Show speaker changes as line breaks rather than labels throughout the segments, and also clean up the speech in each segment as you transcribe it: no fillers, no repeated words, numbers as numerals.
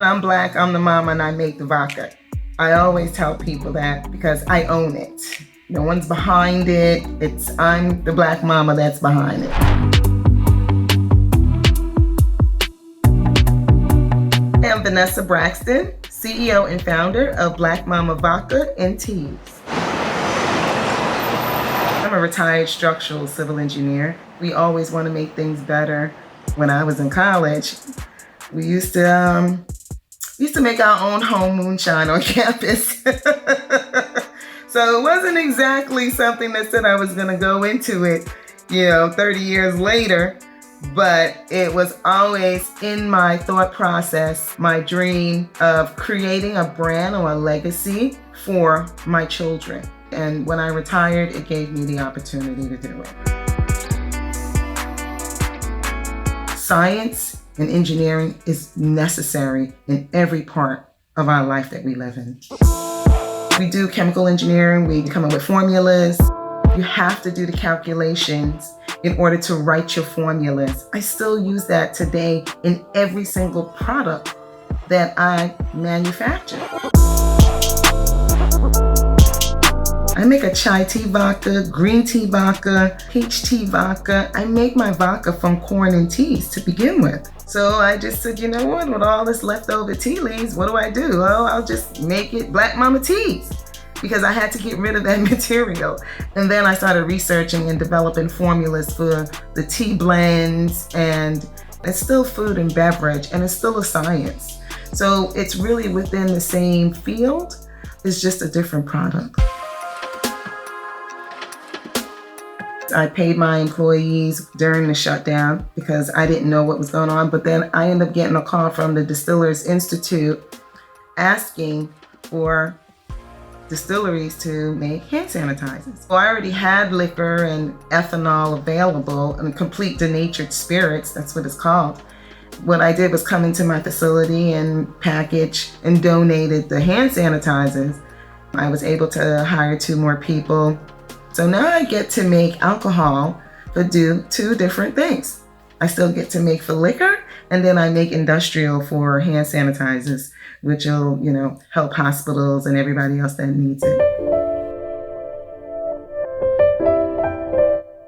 I'm Black, I'm the mama, and I make the vodka. I always tell people that because I own it. No one's behind it. I'm the Black mama that's behind it. I am Vanessa Braxton, CEO and founder of Momma Vodka and Teas. I'm a retired structural civil engineer. We always want to make things better. When I was in college, we used to make our own home moonshine on campus. So it wasn't exactly something that said I was going to go into it, 30 years later, but it was always in my thought process, my dream of creating a brand or a legacy for my children. And when I retired, it gave me the opportunity to do it. Science and engineering is necessary in every part of our life that we live in. We do chemical engineering, we come up with formulas. You have to do the calculations in order to write your formulas. I still use that today in every single product that I manufacture. I make a chai tea vodka, green tea vodka, peach tea vodka. I make my vodka from corn and teas to begin with. So I just said, you know what, with all this leftover tea leaves, what do? Well, I'll just make it Black Mama Teas because I had to get rid of that material. And then I started researching and developing formulas for the tea blends, and it's still food and beverage, and it's still a science. So it's really within the same field, it's just a different product. I paid my employees during the shutdown because I didn't know what was going on. But then I ended up getting a call from the Distillers Institute asking for distilleries to make hand sanitizers. So I already had liquor and ethanol available and complete denatured spirits, that's what it's called. What I did was come into my facility and package and donated the hand sanitizers. I was able to hire 2 more people. So now I get to make alcohol, but do 2 different things. I still get to make for liquor, and then I make industrial for hand sanitizers, which will, help hospitals and everybody else that needs it.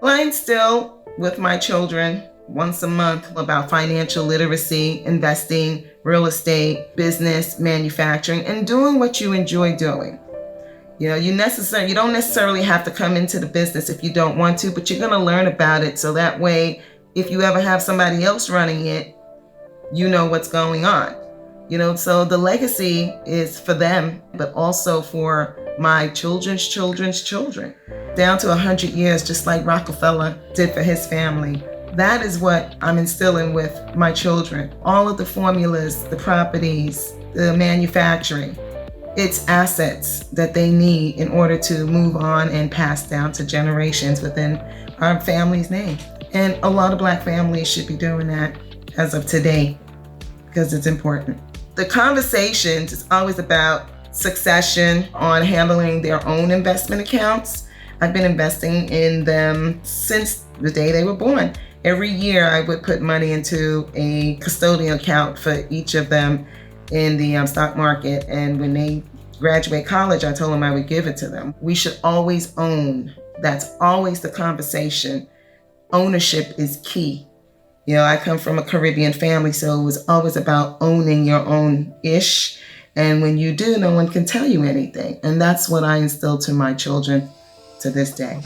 Well, I instill with my children once a month about financial literacy, investing, real estate, business, manufacturing, and doing what you enjoy doing. You don't necessarily have to come into the business if you don't want to, but you're going to learn about it. So that way, if you ever have somebody else running it, you know what's going on. So the legacy is for them, but also for my children's children's children, down to 100 years, just like Rockefeller did for his family. That is what I'm instilling with my children. All of the formulas, the properties, the manufacturing. It's assets that they need in order to move on and pass down to generations within our family's name. And a lot of Black families should be doing that as of today because it's important. The conversations is always about succession, on handling their own investment accounts. I've been investing in them since the day they were born. Every year I would put money into a custodial account for each of them in the stock market, and when they graduate college, I told them I would give it to them. We should always own. That's always the conversation. Ownership is key. I come from a Caribbean family, so it was always about owning your own ish. And when you do, no one can tell you anything. And that's what I instill to my children to this day.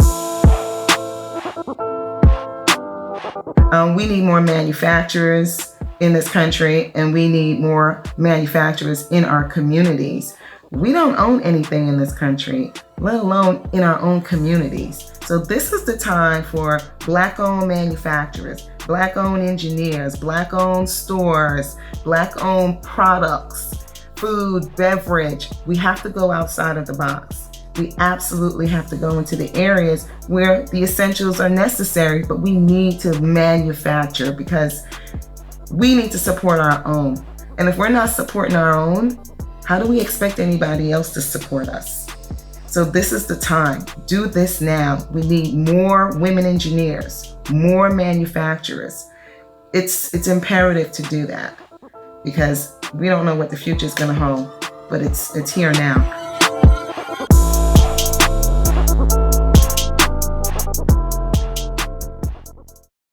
We need more manufacturers in this country, and we need more manufacturers in our communities. We don't own anything in this country, let alone in our own communities. So this is the time for Black-owned manufacturers, Black-owned engineers, Black-owned stores, Black-owned products, food, beverage. We have to go outside of the box. We absolutely have to go into the areas where the essentials are necessary, but we need to manufacture because we need to support our own. And if we're not supporting our own, how do we expect anybody else to support us? So this is the time. Do this now. We need more women engineers, more manufacturers. It's imperative to do that because We don't know what the future is going to hold, but it's here now.